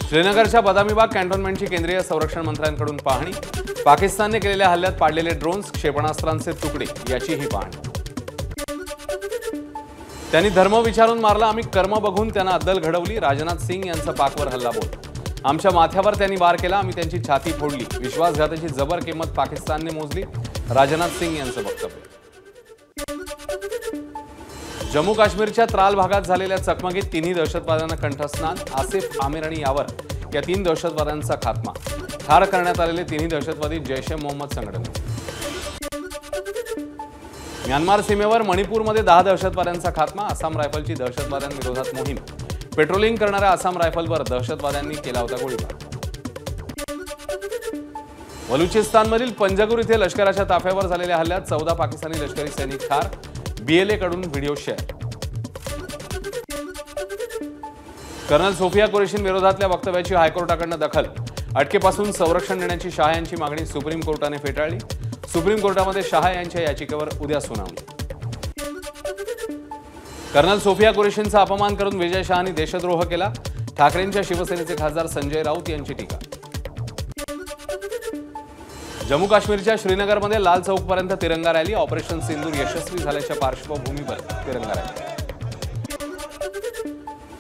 श्रीनगरच्या बदामीबाग कॅन्टोन्मेंटची केंद्रीय संरक्षण मंत्र्यांकडून पाहणी। पाकिस्तानने केलेल्या हल्ल्यात पाडलेले ड्रोन्स, क्षेपणास्त्रांचे तुकडे याचीही पाहणी। त्यांनी धर्म विचारून मारला, आम्ही कर्म बघून त्यांना अद्दल घडवली। राजनाथ सिंग यांचा पाकवर हल्ला बोल। आमच्या माथ्यावर त्यांनी वार केला, आम्ही त्यांची छाती फोडली। विश्वासघाताची जबर किंमत पाकिस्तानने मोजली। राजनाथ सिंग यांचं वक्तव्य। जम्मू काश्मीरच्या त्राल भागात झालेल्या चकमकीत तिन्ही दहशतवाद्यांना कंठस्नान। आसिफ, आमिर आणि यावर या 3 दहशतवाद्यांचा खात्मा। ठार करण्यात आलेले तिन्ही दहशतवादी जैश ए मोहम्मद संघटनेचे। म्यानमार सीमेवर मणिपूरमध्ये 10 दहशतवाद्यांचा खात्मा। आसाम रायफलची दहशतवाद्यांविरोधात मोहीम। पेट्रोलिंग करणाऱ्या आसाम रायफलवर दहशतवाद्यांनी केला होता गोळीबार। बलुचिस्तानमधील पंजगुर इथे लष्कराच्या ताफ्यावर झालेल्या हल्ल्यात 14 पाकिस्तानी लष्करी सैनिक ठार। BLA कडून व्हिडिओ शेअर। कर्नल सोफिया कुरेशींविरोधातल्या वक्तव्याची हायकोर्टाकडून दखल। अटकेपासून संरक्षण देण्याची शाह यांची मागणी सुप्रीम कोर्टाने फेटाळली। सुप्रीम कोर्टामध्ये शाह यांच्या याचिकेवर उद्या सुनावणी। कर्नल सोफिया कुरेशींचा अपमान करून विजय शहांनी देशद्रोह केला। ठाकरेंच्या शिवसेनेचे खासदार संजय राऊत यांची टीका। जम्मू काश्मीरच्या श्रीनगरमध्ये लाल चौकपर्यंत तिरंगा रॅली। ऑपरेशन सिंदूर यशस्वी झाल्याच्या पार्श्वभूमीवर तिरंगा रॅली।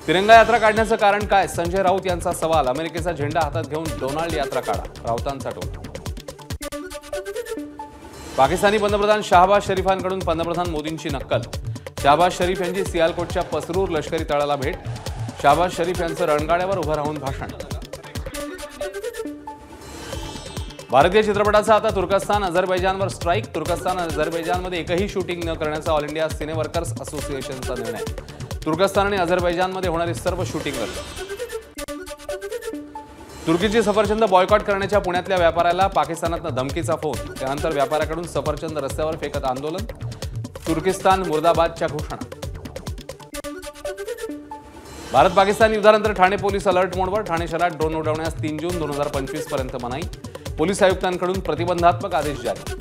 तिरंगा यात्रा काढण्याचं कारण काय? संजय राऊत यांचा सवाल। अमेरिकेचा झेंडा हातात घेऊन डोनाल्ड यात्रा काढा, राऊतांचा टोला। पाकिस्तानी पंतप्रधान शाहबाज शरीफांकडून पंतप्रधान मोदींची नक्कल। शाहबाज शरीफ यांची सियालकोटच्या पसरूर लष्करी तळाला भेट। शाहबाज शरीफ यांचं रणगाड्यावर उभं राहून भाषण। भारतीय चित्रपटाचा आता तुर्कस्तान अझरबैजानवर स्ट्राईक। तुर्कस्तान अझरबैजानमध्ये एकही शूटिंग न करण्याचा ऑल इंडिया सिने वर्कर्स असोसिएशनचा निर्णय। तुर्कस्तान आणि अझरबैजानमध्ये होणारी सर्व शूटिंग रद्द। तुर्कीची सफरचंद बॉयकॉट करण्याच्या पुण्यातल्या व्यापाऱ्याला पाकिस्तानातनं धमकीचा फोन। त्यानंतर व्यापाऱ्याकडून सफरचंद रस्त्यावर फेकत आंदोलन। तुर्किस्तान मुर्दाबादच्या घोषणा। भारत पाकिस्तान युद्धानंतर ठाणे पोलीस अलर्ट मोडवर। ठाणे शहरात ड्रोन उडवण्यास 3 जून 2025 पर्यंत मनाई। पोलीस आयुक्तांकडून प्रतिबंधात्मक आदेश जारी।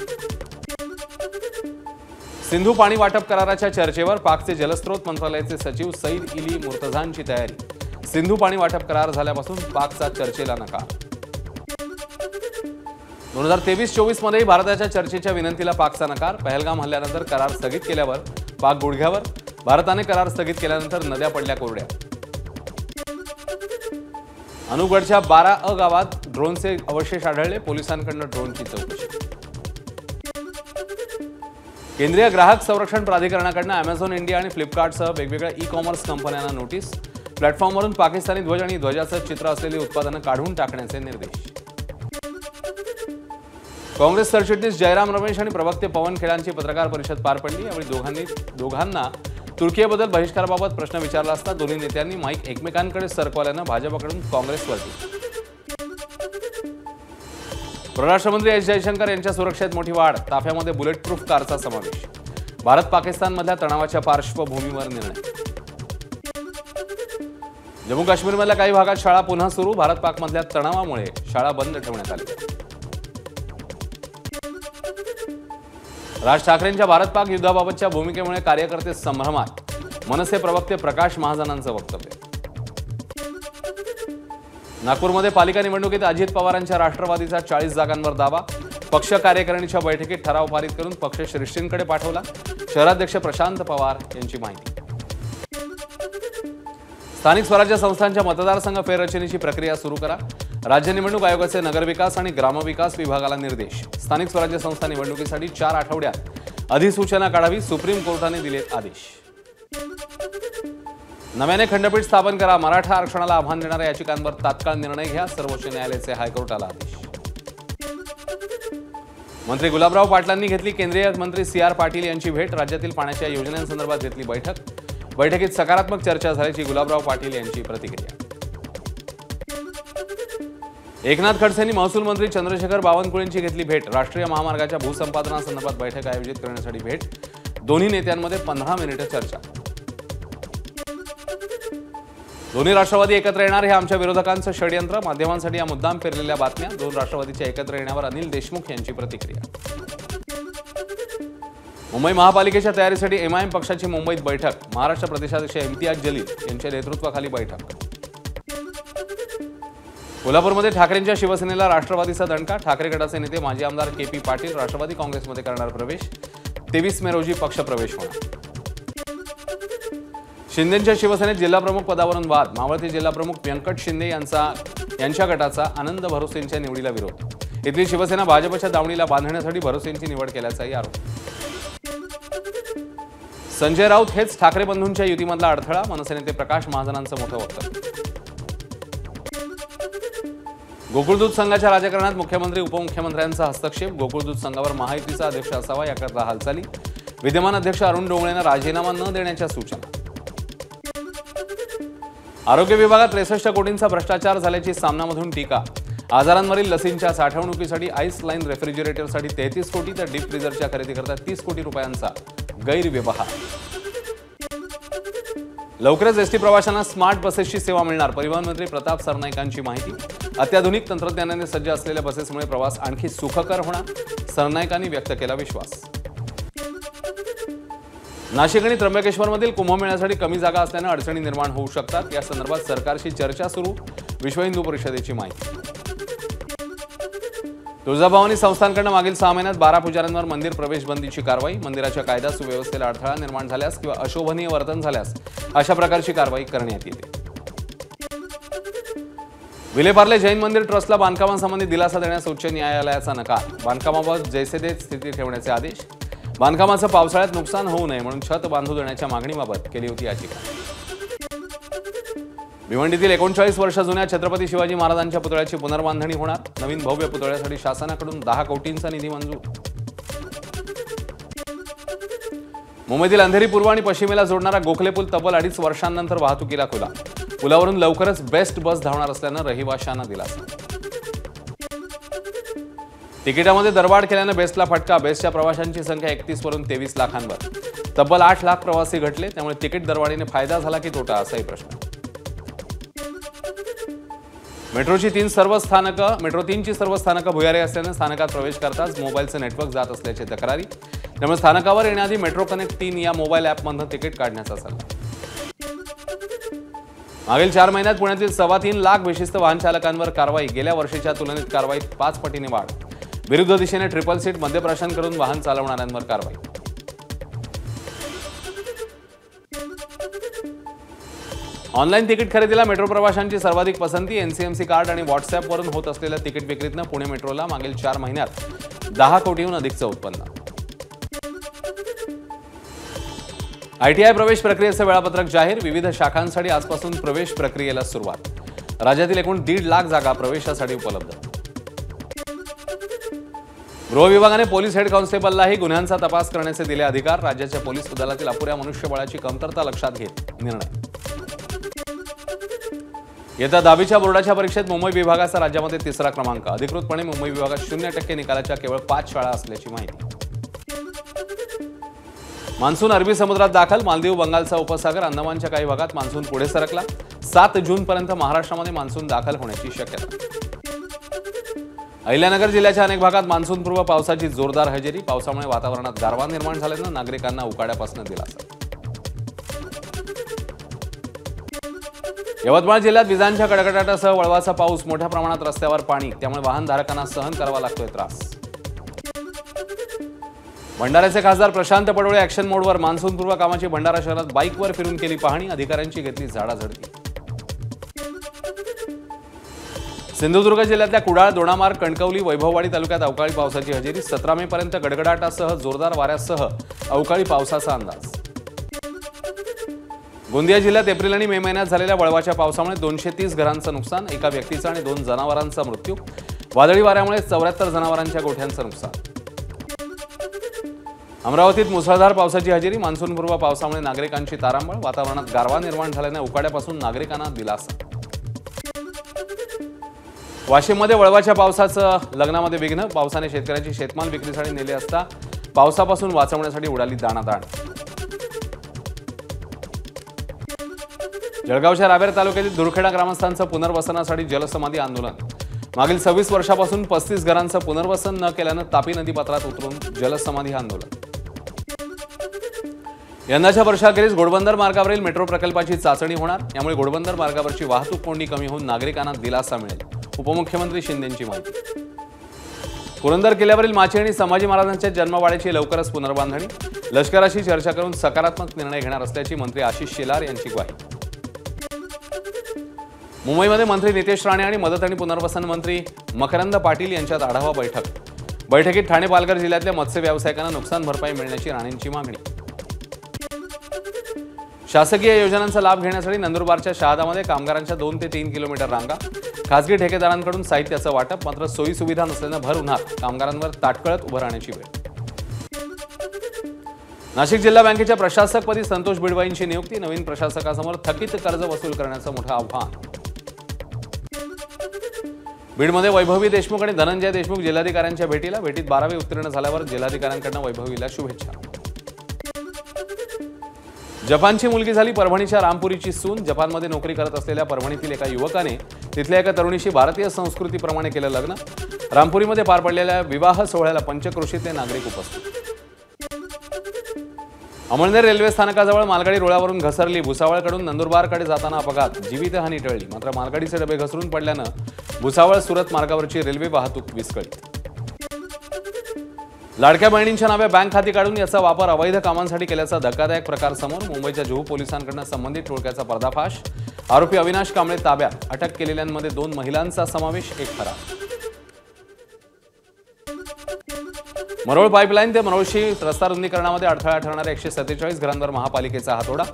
सिंधू पाणी वाटप कराराच्या चर्चेवर पाकचे जलस्रोत मंत्रालयाचे सचिव सईद इली मुर्तझांची तयारी। सिंधू पाणी वाटप करार झाल्यापासून पाकचा चर्चेला नकार। 2023-24 मध्ये भारताच्या चर्चेच्या विनंतीला पाकचा नकार। पहलगाम हल्ल्यानंतर करार स्थगित केल्यावर पाक गुडघ्यावर। भारताने करार स्थगित केल्यानंतर नद्या पडल्या कोरड्या। अनुगडच्या 12 गावात ड्रोनचे अवशेष आढळले। पोलिसांकडून ड्रोनची चौकशी। केंद्रीय ग्राहक संरक्षण प्राधिकरणाकडून अमेझॉन इंडिया आणि फ्लिपकार्टसह वेगवेगळ्या ई-कॉमर्स कंपन्यांना नोटीस। प्लॅटफॉर्मवरून पाकिस्तानी ध्वज आणि ध्वजाचं चित्र असलेली उत्पादनं काढून टाकण्याचे निर्देश। काँग्रेस सरचिटणीस जयराम रमेश आणि प्रवक्ते पवन खेडांची पत्रकार परिषद पार पडली। यावेळी दोघांना तुर्कीबद्दल बहिष्काराबाबत प्रश्न विचारला असता दोन्ही नेत्यांनी माईक एकमेकांकडे सरकवल्यानं भाजपकडून काँग्रेसवरती। परराष्ट्र मंत्री एस जयशंकर यांच्या सुरक्षेत मोठी वाढ। ताफ्यामध्ये बुलेट प्रूफ कारचा समावेश। भारत पाकिस्तानमधल्या तणावाच्या पार्श्वभूमीवर निर्णय। जम्मू काश्मीरमधल्या काही भागात शाळा पुन्हा सुरू। भारत पाकमधल्या तणावामुळे शाळा बंद ठेवण्यात आली। राज ठाकरेंच्या भारत पाक युद्धाबाबतच्या भूमिकेमुळे कार्यकर्ते संभ्रमात। मनसे प्रवक्ते प्रकाश महाजनांचं वक्तव्य। नागपूरमध्ये पालिका निवडणुकीत अजित पवारांच्या राष्ट्रवादीचा 40 जागांवर दावा। पक्ष कार्यकारिणीच्या बैठकीत ठराव पारित करून पक्ष श्रेष्ठींकडे पाठवला। शहराध्यक्ष प्रशांत पवार यांची माहिती। स्थानिक स्वराज्य संस्थांच्या मतदारसंघ फेररचनेची प्रक्रिया सुरू करा। राज्य निवडणूक आयोगाचे नगरविकास आणि ग्रामविकास विभागाला निर्देश। स्थानिक स्वराज्य संस्था निवडणुकीसाठी 4 आठवड्यात अधिसूचना काढावी। सुप्रीम कोर्टाने दिले आदेश। नव्याने खंडपीठ स्थापन करा। मराठा आरक्षणाला आव्हान देणाऱ्या याचिकांवर तात्काळ निर्णय घ्या। सर्वोच्च न्यायालयाचे हायकोर्टाला आदेश। मंत्री गुलाबराव पाटलांनी घेतली केंद्रीय मंत्री CR पाटील यांची भेट। राज्यातील पाण्याच्या योजनांसंदर्भात घेतली बैठक। बैठकीत सकारात्मक चर्चा झाल्याची गुलाबराव पाटील यांची प्रतिक्रिया। एकनाथ खडसेंनी महसूल मंत्री चंद्रशेखर बावनकुळेंची घेतली भेट। राष्ट्रीय महामार्गाच्या भूसंपादनासंदर्भात बैठक आयोजित करण्यासाठी भेट। दोन्ही नेत्यांमध्ये 15 मिनिटे चर्चा। दोन्ही राष्ट्रवादी एकत्र येणार हे आमच्या विरोधकांचं षडयंत्र। माध्यमांसाठी या मुद्दाम पेरलेल्या बातम्या। 2 राष्ट्रवादीच्या एकत्र येण्यावर अनिल देशमुख यांची प्रतिक्रिया। मुंबई महापालिकेच्या तयारीसाठी MIM पक्षाची मुंबईत बैठक। महाराष्ट्र प्रदेशाध्यक्ष इम्तियाज जलील यांच्या नेतृत्वाखाली बैठक। कोल्हापूरमध्ये ठाकरेंच्या शिवसेनेला राष्ट्रवादीचा दणका. ठाकरे गटाचे नेते माजी आमदार के.पी. पाटील राष्ट्रवादी काँग्रेसमध्ये करणार प्रवेश. 23 मे रोजी पक्षप्रवेश होणार. शिंदेंच्या शिवसेनेत जिल्हाप्रमुख पदावरून वाद. मावळते जिल्हाप्रमुख व्यंकट शिंदे यांच्या गटाचा आनंद भरोसेंच्या निवडीला विरोध. इथली शिवसेना भाजपच्या दावणीला बांधण्यासाठी भरोसेंची निवड केल्याचाही आरोप. संजय राऊत हेच ठाकरे बंधूंच्या युतीमधला अडथळा. मनसे नेते प्रकाश महाजनांचं मोठं वक्तव्य. गोकुळदूत संघाच्या राजकारणात मुख्यमंत्री उपमुख्यमंत्र्यांचा हस्तक्षेप. गोकुळदूत संघावर महायुतीचा अध्यक्ष असावा याकरता हालचाली. विद्यमान अध्यक्ष अरुण डोंगळेंना राजीनामा न देण्याच्या सूचना. आरोग्य विभागात 63 कोटींचा भ्रष्टाचार झाल्याची सामनामधून टीका. आजारांवरील लसींच्या साठवणुकीसाठी आईस लाईन रेफ्रिजरेटरसाठी 33 कोटी तर डीप फ्रीजरच्या खरेदीकरता 30 कोटी रुपयांचा गैरव्यवहार. लवकरच एसटी प्रवाशांना स्मार्ट बसेसची सेवा मिळणार. परिवहन मंत्री प्रताप सरनाईकांची माहिती. अत्याधुनिक तंत्रज्ञानाने सज्ज असलेल्या बसेसमुळे प्रवास आणखी सुखकर होणार. सरनाईकांनी व्यक्त केला विश्वास. नाशिक आणि त्र्यंबकेश्वरमधील कुंभमेळ्यासाठी कमी जागा असल्याने अडचणी निर्माण होऊ शकतात. या संदर्भात सरकारशी चर्चा सुरू. विश्व हिंदू परिषदेची माहिती. तुळजाभवानी संस्थानकडून मागील 6 महिन्यात 12 पुजाऱ्यांवर मंदिर प्रवेश बंदीची कारवाई. मंदिराच्या कायदा सुव्यवस्थेला अडथळा निर्माण झाल्यास किंवा अशोभनीय वर्तन झाल्यास अशा प्रकारची कारवाई करण्यात येते. विलेपार्ले जैन मंदिर ट्रस्टला बांधकामांसंबंधी दिलासा देण्यास उच्च न्यायालयाचा नकार. बांधकामाबाबत जैसे थे स्थिती ठेवण्याचे आदेश. बांधकामाचं पावसाळ्यात नुकसान होऊ नये म्हणून छत बांधू देण्याच्या मागणीबाबत केली होती याचिका. भिवंडीतील 39 वर्ष जुन्या छत्रपती शिवाजी महाराजांच्या पुतळ्याची पुनर्बांधणी होणार. नवीन भव्य पुतळ्यासाठी शासनाकडून 10 कोटींचा निधी मंजूर. मुंबईतील अंधेरी पूर्व आणि पश्चिमेला जोडणारा गोखले पूल तब्बल 2.5 वर्षांनंतर वाहतुकीला खुला. पुलावरून लवकरच बेस्ट बस धावणार असल्यानं रहिवाशांना दिलासा. तिकिटामध्ये दरवाढ केल्यानं बेस्टला फटका. बेस्टच्या प्रवाशांची संख्या 31 वरून 23 लाखांवर. तब्बल 8 लाख प्रवासी घटले. त्यामुळे तिकीट दरवाढीने फायदा झाला की तोटा असाही प्रश्न. मेट्रो 3ची सर्व स्थानकं भुयारी असल्यानं स्थानकात प्रवेश करताच मोबाईलचं नेटवर्क जात असल्याची तक्रारी. त्यामुळे स्थानकावर येण्याआधी मेट्रो कनेक्ट 3 या मोबाईल ॲपमधून तिकीट काढण्याचा सल्ला. मागील 4 महिन्यात पुण्यातील 3.25 लाख बेशिस्त वाहन चालकांवर कारवाई. गेल्या वर्षीच्या तुलनेत कारवाईत 5 पटीने वाढ. विरुद्ध दिशेने ट्रिपल सीट मद्यप्राशन करून वाहन चालवणाऱ्यांवर कारवाई. ऑनलाईन तिकीट खरेदीला मेट्रो प्रवाशांची सर्वाधिक पसंती. एनसीएमसी कार्ड आणि व्हॉट्सअॅपवरून होत असलेल्या तिकीट विक्रीतनं पुणे मेट्रोला मागील 4 महिन्यात 10 कोटीहून अधिकचं उत्पन्न. आयटीआय प्रवेश प्रक्रियेचं वेळापत्रक जाहीर. विविध शाखांसाठी आजपासून प्रवेश प्रक्रियेला सुरुवात. राज्यातील एकूण 1.5 लाख जागा प्रवेशासाठी उपलब्ध. गृह विभागाने पोलीस हेड कॉन्स्टेबललाही गुन्ह्यांचा तपास करण्याचे दिले अधिकार. राज्याच्या पोलीस दलातील अपुऱ्या मनुष्यबळाची कमतरता लक्षात घेत निर्णय. येत्या 10वीच्या बोर्डाच्या परीक्षेत मुंबई विभागाचा राज्यामध्ये 3रा क्रमांक. अधिकृतपणे मुंबई विभागात 0% निकालाच्या केवळ 5 शाळा असल्याची माहिती. मान्सून अरबी समुद्रात दाखल. मालदीव बंगालचा उपसागर अंदमानच्या काही भागात मान्सून पुढे सरकला. 7 जूनपर्यंत महाराष्ट्रामध्ये मान्सून दाखल होण्याची शक्यता. अहिल्यानगर जिल्ह्याच्या अनेक भागात मान्सूनपूर्व पावसाची जोरदार हजेरी. पावसामुळे वातावरणात गारवा निर्माण झाल्यानं नागरिकांना उकाड्यापासून दिलासा. यवतमाळ जिल्ह्यात विजांच्या कडकडाटासह वळवाचा पाऊस. मोठ्या प्रमाणात रस्त्यावर पाणी. त्यामुळे वाहनधारकांना सहन करावा लागतोय त्रास. भंडाऱ्याचे खासदार प्रशांत पडोळे ऍक्शन मोडवर. मान्सूनपूर्व कामाची भंडारा शहरात बाईकवर फिरून केली पाहणी. अधिकाऱ्यांची घेतली झाडाझडती. सिंधुदुर्ग जिल्ह्यातल्या कुडाळ, दोडामार्ग, कणकवली, वैभववाडी तालुक्यात अवकाळी पावसाची हजेरी. 17 मे पर्यंत गडगडाटासह जोरदार वाऱ्यासह अवकाळी पावसाचा अंदाज. गोंदिया जिल्ह्यात एप्रिल आणि मे महिन्यात झालेल्या वळवाच्या पावसामुळे 230 घरांचं नुकसान. एका व्यक्तीचा आणि 2 जनावरांचा मृत्यू. वादळी वाऱ्यामुळे 74 जनावरांच्या गोठ्यांचं नुकसान. अमरावतीत मुसळधार पावसाची हजेरी. मान्सूनपूर्व पावसामुळे नागरिकांची तारांबळ. वातावरणात गारवा निर्माण झाल्याने उकाड्यापासून नागरिकांना दिलासा. वाशिममध्ये वळवाच्या पावसाचं लग्नामध्ये विघ्न. पावसाने शेतकऱ्याची शेतमाल विक्रीसाठी नेले असता पावसापासून वाचवण्यासाठी उडाली दाणादाण. जळगावच्या रावेर तालुक्यातील दुरखेडा ग्रामस्थांचं पुनर्वसनासाठी जलसमाधी आंदोलन. मागील 26 वर्षापासून 35 घरांचं पुनर्वसन न केल्यानं तापी नदीपात्रात उतरून जलसमाधी आंदोलन. यंदाच्या वर्षाखेरीस घोडबंदर मार्गावरील मेट्रो प्रकल्पाची चाचणी होणार. यामुळे घोडबंदर मार्गावरची वाहतूक कोंडी कमी होऊन नागरिकांना दिलासा मिळेल. उपमुख्यमंत्री शिंदेंची माहिती। पुरंदर किल्ल्यावरील माची आणि संभाजी महाराजांच्या जन्मवाड्याची लवकरच पुनर्बांधणी, लष्कराशी चर्चा करून सकारात्मक निर्णय घेणार असल्याची मंत्री आशिष शेलार यांची ग्वाही। मुंबईमध्ये मंत्री नितेश राणे आणि मदत आणि पुनर्वसन मंत्री मकरंद पाटील यांच्यात आढावा बैठक। बैठकीत ठाणे पालघर जिल्ह्यातल्या मत्स्य व्यावसायिकांना नुकसान भरपाई मिळण्याची राणेंची मागणी। शासकीय योजनांचा लाभ घेण्यासाठी नंदुरबारच्या शहादामध्ये कामगारांच्या 2 ते 3 किलोमीटर रांगा, खासगी ठेकेदारांकडून साहित्याचं वाटप, मात्र सोयी सुविधा नसल्यानं भर उन्हात कामगारांवर ताटकळत उभं राहण्याची वेळ। नाशिक जिल्हा बँकेच्या प्रशासकपदी संतोष बिडवाईंची नियुक्ती, नवीन प्रशासकासमोर थकीत कर्ज वसूल करण्याचं मोठं आव्हान। बीडमध्ये वैभवी देशमुख आणि धनंजय देशमुख जिल्हाधिकाऱ्यांच्या भेटीत 12वी उत्तीर्ण झाल्यावर जिल्हाधिकाऱ्यांकडून वैभवीला शुभेच्छा। जपानची मुलगी झाली परभणीच्या रामपुरीची सून। जपानमध्ये नोकरी करत असलेल्या परभणीतील एका युवकाने तिथल्या एका तरुणीशी भारतीय संस्कृतीप्रमाणे केलं लग्न। रामपुरीमध्ये पार पडलेल्या विवाह सोहळ्याला पंचक्रोशीतले नागरिक उपस्थित। अमळनेर रेल्वे स्थानकाजवळ मालगाडी रुळावरून घसरली, भुसावळकडून नंदुरबारकडे जाताना अपघात, जीवितहानी टळली, मात्र मालगाडीचे डबे घसरून पडल्यानं भुसावळ सुरत मार्गावरची रेल्वे वाहतूक विस्कळीत। लाडक्या बहिणींच्या नावे बँक खाती काढून याचा वापर अवैध कामांसाठी केल्याचा धक्कादायक प्रकार समोर। मुंबईच्या जुहू पोलिसांकडून संबंधित टोळक्याचा पर्दाफाश, आरोपी अविनाश कांबळे ताब्यात, अटक केलेल्यांमध्ये 2 महिलांचा समावेश, 1 फरार। मरोळ पाईपलाईन ते मरोळशी रस्ता रुंदीकरणामध्ये अडथळा ठरणाऱ्या 147 घरांवर महापालिकेचा हातोडा,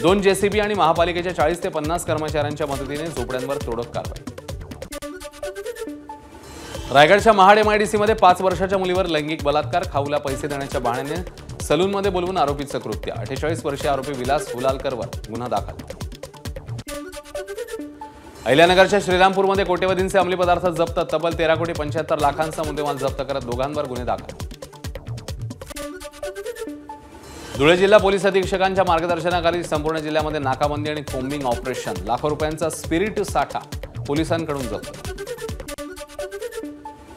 2 जेसीबी आणि महापालिकेच्या 40 ते 50 कर्मचाऱ्यांच्या मदतीने झोपड्यांवर तोडक कारवाई। रायगडच्या महाड MIDCमध्ये 5 वर्षाच्या मुलीवर लैंगिक बलात्कार, खाऊला पैसे देण्याच्या बहाण्याने सलूनमध्ये बोलवून आरोपीचं कृत्य, 48 वर्षीय आरोपी विलास हुलालकरवर गुन्हा दाखल। अहिल्यानगरच्या श्रीरामपूरमध्ये कोट्यवधींचे अंमली पदार्थ जप्त, तब्बल 13,75 लाखांचा मुद्देमाल जप्त करत दोघांवर गुन्हे दाखल। धुळे जिल्हा पोलीस अधीक्षकांच्या मार्गदर्शनाखाली संपूर्ण जिल्ह्यामध्ये नाकाबंदी आणि कोम्बिंग ऑपरेशन, लाखो रुपयांचा स्पिरिट साठा पोलिसांकडून जप्त।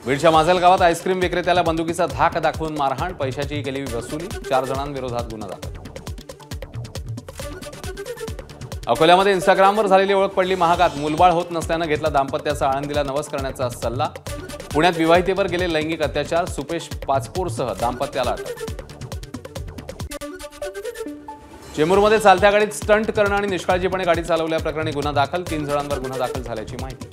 बीडच्या माजल गावात आईस्क्रीम विक्रेत्याला बंदुकीचा धाक दाखवून मारहाण, पैशाची केली वसुली, 4 जणांविरोधात गुन्हा दाखल। अकोल्यामध्ये इंस्टाग्रामवर झालेली ओळख पडली महागात, मुलबाळ होत नसल्यानं घेतला दाम्पत्याचा आळंदीला नवस करण्याचा सल्ला। पुण्यात विवाहितेवर गेले लैंगिक अत्याचार, सुपेश पाचपूरसह दाम्पत्याला अटक। चेंबूरमध्ये चालत्या गाडीत स्टंट करणं आणि निष्काळजीपणे गाडी चालवल्याप्रकरणी गुन्हा दाखल, 3 जणांवर गुन्हा दाखल झाल्याची माहिती।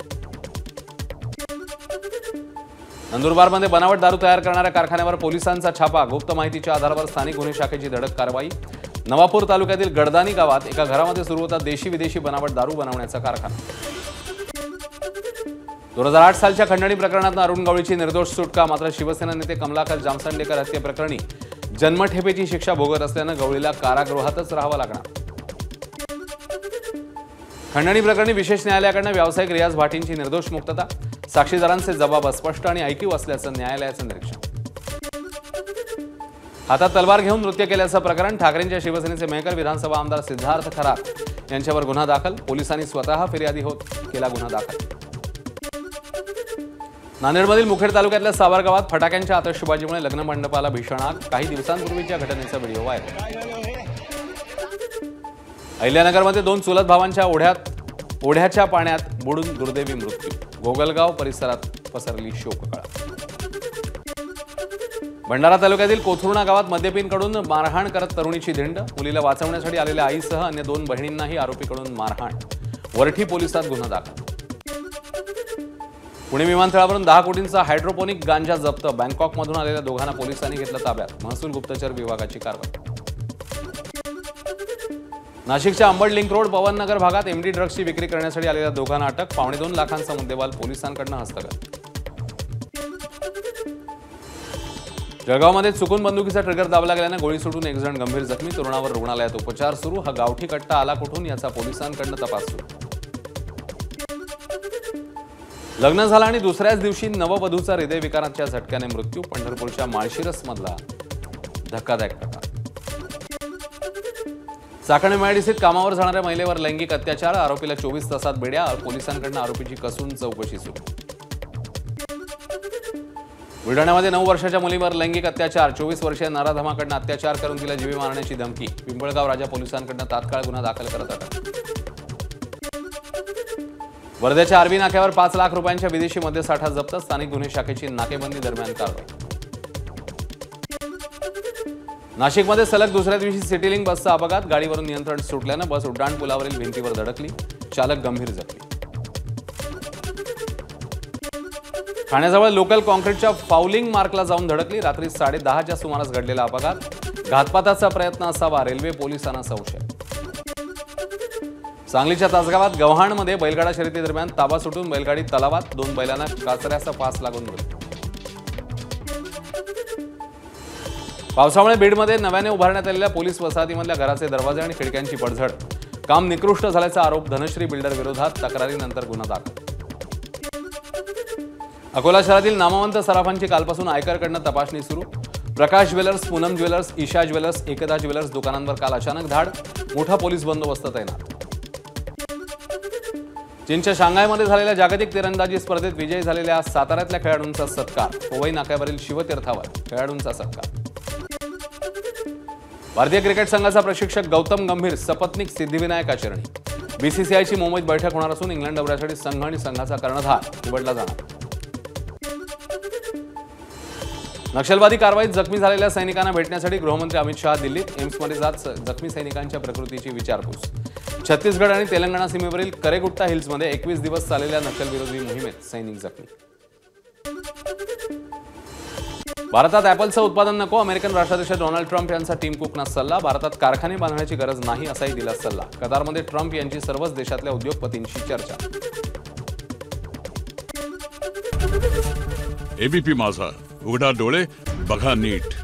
नंदुरबारमध्ये बनावट दारू तयार करणाऱ्या कारखान्यावर पोलिसांचा छापा, गुप्त माहितीच्या आधारावर स्थानिक गुन्हे शाखेची धडक कारवाई। नवापूर तालुक्यातील गडदानी गावात एका घरामध्ये सुरू होता देशी विदेशी बनावट दारू बनवण्याचा कारखाना। 2008 सालच्या खंडणी प्रकरणात अरुण गवळीची निर्दोष सुटका, मात्र शिवसेना नेते कमलाकर जामसंडेकर हत्येप्रकरणी जन्मठेपेची शिक्षा भोगत असल्यानं गवळीला कारागृहातच राहावं लागणार। खंडणी प्रकरणी विशेष न्यायालयाकडून व्यावसायिक रियाज भाटींची निर्दोष मुक्तता, साक्षीदारांचे जबाब स्पष्ट आणि ऐकीव असल्याचं न्यायालयाचं निरीक्षण। हातात तलवार घेऊन नृत्य केल्याचं प्रकरण, ठाकरेंच्या शिवसेनेचे मेहकर विधानसभा आमदार सिद्धार्थ खरात यांच्यावर गुन्हा दाखल, पोलिसांनी स्वतः फिर्यादी होत केला गुन्हा दाखल। नांदेडमधील मुखेड तालुक्यातल्या सावर गावात फटाक्यांच्या आतषबाजीमुळे लग्न मंडपाला भीषण आग, काही दिवसांपूर्वीच्या घटनेचा व्हिडिओ व्हायरल। अहिल्यानगरमध्ये 2 चुलत भावांच्या ओढ्याच्या पाण्यात बुडून दुर्दैवी मृत्यू, गोगलगाव परिसरात पसरली शोककळा। भंडारा तालुक्यातील कोथरुणा गावात मद्यपींकडून मारहाण करत तरुणीची धिंड, मुलीला वाचवण्यासाठी आलेल्या आईसह अन्य 2 बहिणींनाही आरोपीकडून मारहाण, वरठी पोलिसात गुन्हा दाखल। पुणे विमानतळावरून 10 कोटींचा हायड्रोपोनिक गांजा जप्त, बँकॉकमधून आलेल्या दोघांना पोलिसांनी घेतलं ताब्यात, महसूल गुप्तचर विभागाची कारवाई। नाशिकच्या अंबड लिंक रोड पवननगर भागात MD ड्रग्सची विक्री करण्यासाठी आलेल्या दोघांना अटक, 2.25 लाखांचा मुद्देमाल पोलिसांकडून हस्तगत। जळगावमध्ये चुकून बंदुकीचा ट्रिगर दाबला गेल्यानं गोळी सुटून 1 जण गंभीर जखमी, तरुणावर रुग्णालयात उपचार सुरू। हा गावठी कट्टा आला कुठून याचा पोलिसांकडून तपास सुरू। लग्न झालं आणि दुसऱ्याच दिवशी नववधूचा हृदयविकाराच्या झटक्याने मृत्यू, पंढरपूरच्या माळशिरसमधला धक्कादायक प्रकार। चाकण MIDCत कामावर जाणाऱ्या महिलेवर लैंगिक अत्याचार, आरोपीला 24 तासात बेड्या, पोलिसांकडून आरोपीची कसून चौकशी सुरू। बुलढाण्यामध्ये 9 वर्षाच्या मुलीवर लैंगिक अत्याचार, 24 वर्षीय नराधमाकडून अत्याचार करून तिला जीवे मारण्याची धमकी, पिंपळगाव राजा पोलिसांकडून तात्काळ गुन्हा दाखल करत अटक। वर्ध्याच्या आर्वी नाक्यावर 5 लाख रुपयांच्या विदेशी मद्यसाठा जप्त, स्थानिक गुन्हे शाखेची नाकेबंदी दरम्यान कारवाई. नाशिकमध्ये सलग दुसऱ्या दिवशी सिटीलिंक बसचा अपघात, गाडीवरून नियंत्रण सुटल्यानं बस उड्डाणपुलावरील भिंतीवर धडकली, चालक गंभीर जखमी. ठाण्याजवळ लोकल कॉन्क्रीटच्या फाउलिंग मार्कला जाऊन धडकली, रात्री 10:30च्या सुमारास घडलेला अपघात, घातपाताचा प्रयत्न असावा, रेल्वे पोलिसांना संशय. सांगलीच्या तासगावात गव्हाणमध्ये बैलगाडा शर्यती दरम्यान ताबा सुटून बैलगाडी तलावात, 2 बैलांना काचऱ्याचा फास लागून मृत्यू. पावसामुळे बीडमध्ये नव्याने उभारण्यात आलेल्या पोलीस वसाहतीमधल्या घराचे दरवाजे आणि खिडक्यांची पडझड, काम निकृष्ट झाल्याचा आरोप, धनश्री बिल्डर विरोधात, तक्रारीनंतर गुन्हा दाखल. अकोला शहरातील नामवंत सराफांची कालपासून आयकरकडनं तपासणी सुरू, Prakash jewellers, Poonam jewellers, Isha jewellers, Ekta jewellers दुकानांवर काल अचानक धाड, मोठा पोलीस बंदोबस्त तैनात. चीनच्या शांघायमध्ये झालेल्या जागतिक तिरंदाजी स्पर्धेत विजयी झालेल्या साताऱ्यातल्या खेळाडूंचा सत्कार, पोवई नाक्यावरील शिवतीर्थावर खेळाडूंचा सत्कार. भारतीय क्रिकेट संघाचा प्रशिक्षक गौतम गंभीर सपत्नीक सिद्धिविनायक आचरणी, बीसीसीआयची मुंबईत बैठक होणार असून इंग्लंड दौऱ्यासाठी संघ आणि संघाचा कर्णधार निवडला जाणार. नक्षलवादी कारवाईत जखमी झालेल्या सैनिकांना भेटण्यासाठी गृहमंत्री अमित शहा दिल्लीत, एम्समध्ये जात जखमी सैनिकांच्या प्रकृतीची विचारपूस. छत्तीसगड आणि तेलंगणा सीमेवरील करेगुट्टा हिल्समध्ये 21 दिवस चाललेल्या नक्षलविरोधी मोहिमेत सैनिक जखमी. भारतात ॲपलचं उत्पादन नको, अमेरिकन राष्ट्राध्यक्ष डोनाल्ड ट्रम्प यांचा टीम कुकना सल्ला, भारतात कारखाने बांधण्याची गरज नाही असाही दिला सल्ला. कतारमध्ये ट्रम्प यांची सर्वच देशातल्या उद्योगपतींशी चर्चा. एबीपी माझा, उघडा डोळे बघा नीट.